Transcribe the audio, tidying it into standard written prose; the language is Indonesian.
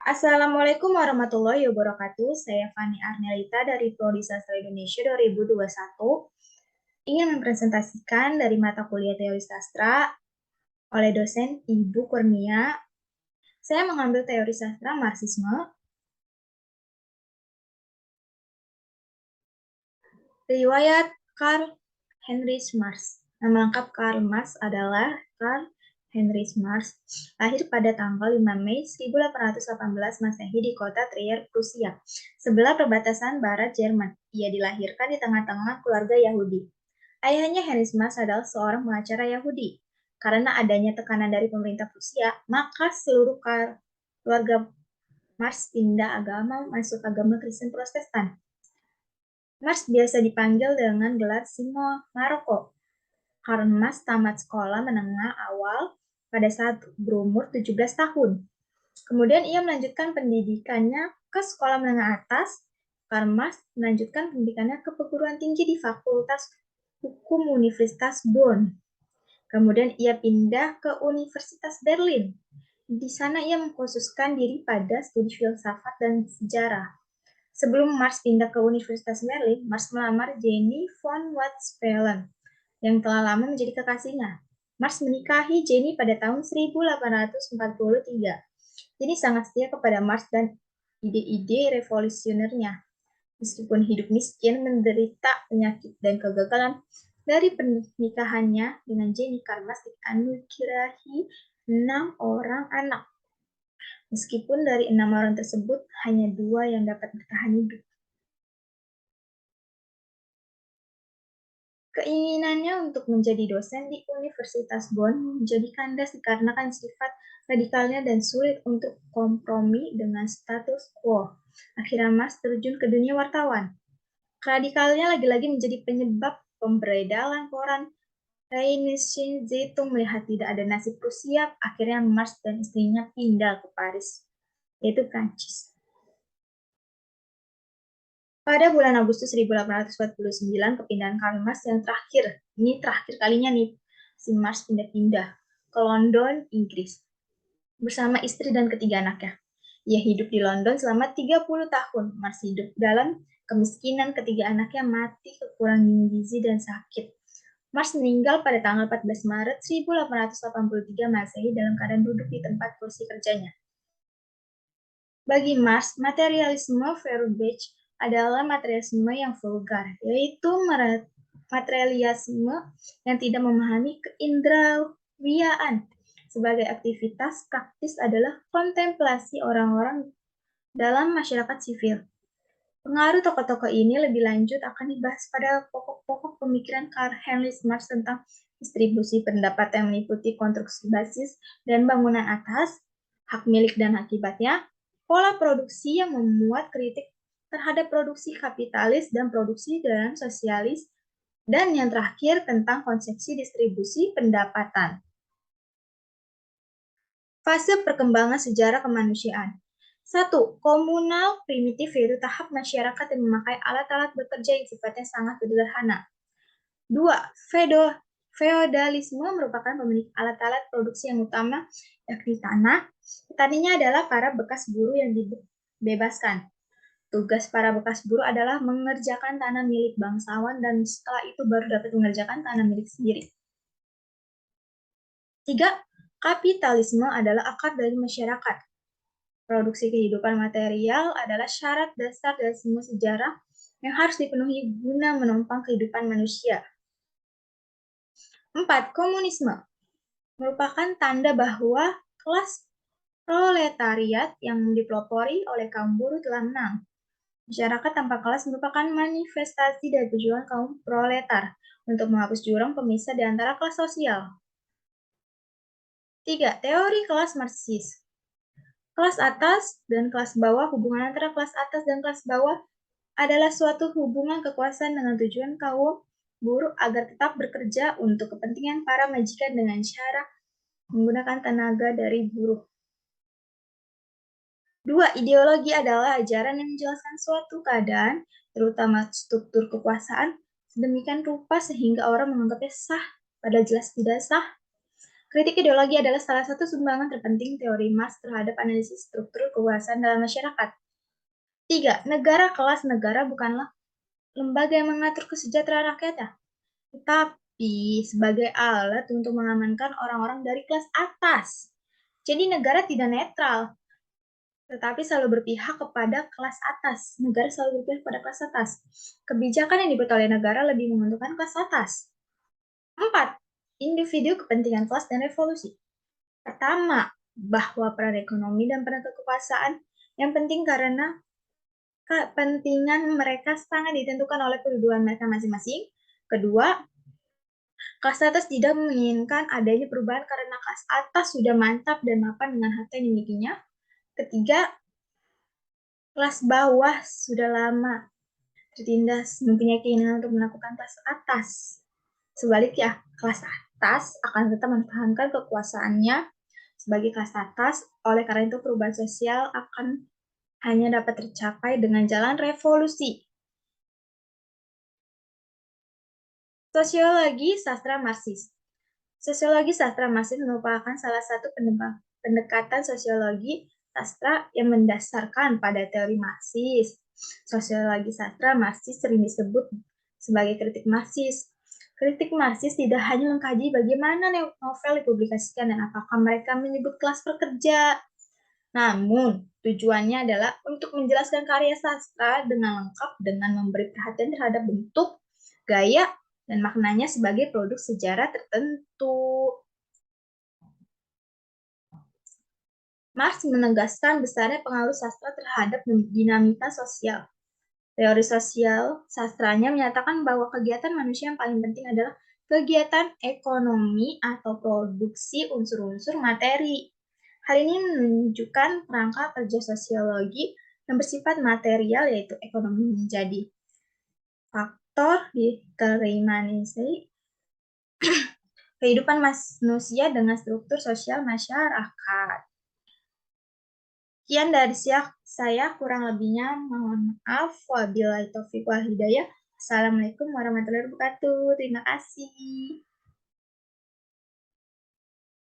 Assalamualaikum warahmatullahi wabarakatuh. Saya Fani Arnelita dari Prodi Sastra Indonesia 2021 ingin mempresentasikan dari mata kuliah Teori Sastra oleh dosen Ibu Kurnia. Saya mengambil teori sastra Marxisme. Riwayat Karl Heinrich Marx. Nama lengkap Karl Marx adalah Karl Heinrich Marx, lahir pada tanggal 5 Mei 1818 Masehi di kota Trier, Prusia, sebelah perbatasan barat Jerman. Ia dilahirkan di tengah-tengah keluarga Yahudi. Ayahnya Heinrich Marx adalah seorang pengacara Yahudi. Karena adanya tekanan dari pemerintah Prusia, maka seluruh keluarga Marx pindah agama masuk agama Kristen Protestan. Marx biasa dipanggil dengan gelar Simo Maroko. Karl Marx tamat sekolah menengah awal pada saat berumur 17 tahun. Kemudian ia melanjutkan pendidikannya ke sekolah menengah atas. Karl Marx melanjutkan pendidikannya ke perguruan tinggi di Fakultas Hukum Universitas Bonn. Kemudian ia pindah ke Universitas Berlin. Di sana ia mengkhususkan diri pada studi filsafat dan sejarah. Sebelum Marx pindah ke Universitas Berlin, Marx melamar Jenny von Watzpelen yang telah lama menjadi kekasihnya. Marx menikahi Jenny pada tahun 1843. Jenny sangat setia kepada Marx dan ide-ide revolusionernya. Meskipun hidup miskin, menderita penyakit dan kegagalan, dari pernikahannya dengan Jenny, Karl Marx dianugerahi 6 orang anak. Meskipun dari 6 orang tersebut, hanya 2 yang dapat bertahan hidup. Keinginannya untuk menjadi dosen di Universitas Bonn menjadi kandas dikarenakan sifat radikalnya dan sulit untuk kompromi dengan status quo. Akhirnya Marx terjun ke dunia wartawan. Radikalnya lagi-lagi menjadi penyebab pemberedalan koran. Rheinische Zeitung melihat tidak ada nasib Prusia, akhirnya Marx dan istrinya pindah ke Paris, yaitu Prancis. Pada bulan Agustus 1849, kepindahan Karl Marx yang terakhir kalinya nih, si Marx pindah-pindah ke London, Inggris, bersama istri dan ketiga anaknya. Ia hidup di London selama 30 tahun. Marx hidup dalam kemiskinan, ketiga anaknya mati kekurangan gizi dan sakit. Marx meninggal pada tanggal 14 Maret 1883 Masehi dalam keadaan duduk di tempat kursi kerjanya. Bagi Marx, materialisme Feuerbach adalah materialisme yang vulgar, yaitu materialisme yang tidak memahami keindrawiaan. Sebagai aktivitas praktis adalah kontemplasi orang-orang dalam masyarakat sivil. Pengaruh tokoh-tokoh ini lebih lanjut akan dibahas pada pokok-pokok pemikiran Karl Heinrich Marx tentang distribusi pendapat yang meliputi konstruksi basis dan bangunan atas, hak milik dan akibatnya, pola produksi yang memuat kritik terhadap produksi kapitalis dan produksi dalam sosialis, dan yang terakhir tentang konsepsi distribusi pendapatan. Fase perkembangan sejarah kemanusiaan. 1. Komunal primitif yaitu tahap masyarakat yang memakai alat-alat bekerja yang sifatnya sangat sederhana. 2. Feodalisme merupakan pemilik alat-alat produksi yang utama, yakni tanah. Petaninya adalah para bekas buruh yang dibebaskan. Tugas para bekas buruh adalah mengerjakan tanah milik bangsawan dan setelah itu baru dapat mengerjakan tanah milik sendiri. 3. Kapitalisme adalah akar dari masyarakat. Produksi kehidupan material adalah syarat dasar dari semua sejarah yang harus dipenuhi guna menopang kehidupan manusia. 4. Komunisme merupakan tanda bahwa kelas proletariat yang dipelopori oleh kaum buruh telah menang. Masyarakat tanpa kelas merupakan manifestasi dari perjuangan kaum proletar untuk menghapus jurang pemisah di antara kelas sosial. 3. Teori kelas Marxis. Kelas atas dan kelas bawah, hubungan antara kelas atas dan kelas bawah adalah suatu hubungan kekuasaan dengan tujuan kaum buruh agar tetap bekerja untuk kepentingan para majikan dengan cara menggunakan tenaga dari buruh. 2. Ideologi adalah ajaran yang menjelaskan suatu keadaan, terutama struktur kekuasaan, sedemikian rupa sehingga orang menganggapnya sah, padahal jelas tidak sah. Kritik ideologi adalah salah satu sumbangan terpenting teori Marx terhadap analisis struktur kekuasaan dalam masyarakat. 3. Negara. Kelas negara bukanlah lembaga yang mengatur kesejahteraan rakyatnya, tetapi sebagai alat untuk mengamankan orang-orang dari kelas atas. Jadi negara tidak netral, tetapi selalu berpihak kepada kelas atas. Negara selalu berpihak pada kelas atas. Kebijakan yang dibuat oleh negara lebih menguntungkan kelas atas. 4. Individu, kepentingan kelas, dan revolusi. Pertama, bahwa peran ekonomi dan peran kekuasaan yang penting karena kepentingan mereka sangat ditentukan oleh kedudukan mereka masing-masing. Kedua, kelas atas tidak menginginkan adanya perubahan karena kelas atas sudah mantap dan mapan dengan harta yang dimilikinya. Ketiga, kelas bawah sudah lama tertindas mempunyai keinginan untuk melakukan kelas atas. Sebaliknya, kelas atas akan tetap mempertahankan kekuasaannya sebagai kelas atas, oleh karena itu perubahan sosial akan hanya dapat tercapai dengan jalan revolusi. Sosiologi sastra Marxis. Sosiologi sastra Marxis merupakan salah satu pendekatan sosiologi sastra yang mendasarkan pada teori Marxis. Sosiologi sastra Marxis sering disebut sebagai kritik Marxis. Kritik Marxis tidak hanya mengkaji bagaimana novel dipublikasikan dan apakah mereka menyebut kelas pekerja, namun tujuannya adalah untuk menjelaskan karya sastra dengan lengkap dengan memberi perhatian terhadap bentuk, gaya, dan maknanya sebagai produk sejarah tertentu. Marx menegaskan besarnya pengaruh sastra terhadap dinamika sosial. Teori sosial sastranya menyatakan bahwa kegiatan manusia yang paling penting adalah kegiatan ekonomi atau produksi unsur-unsur materi. Hal ini menunjukkan kerangka kerja sosiologi yang bersifat material, yaitu ekonomi menjadi faktor determinasi kehidupan manusia dengan struktur sosial masyarakat. Sekian dari saya, kurang lebihnya mohon maaf. Wabillahi taufiq wal hidayah. Assalamualaikum warahmatullahi wabarakatuh. Terima kasih.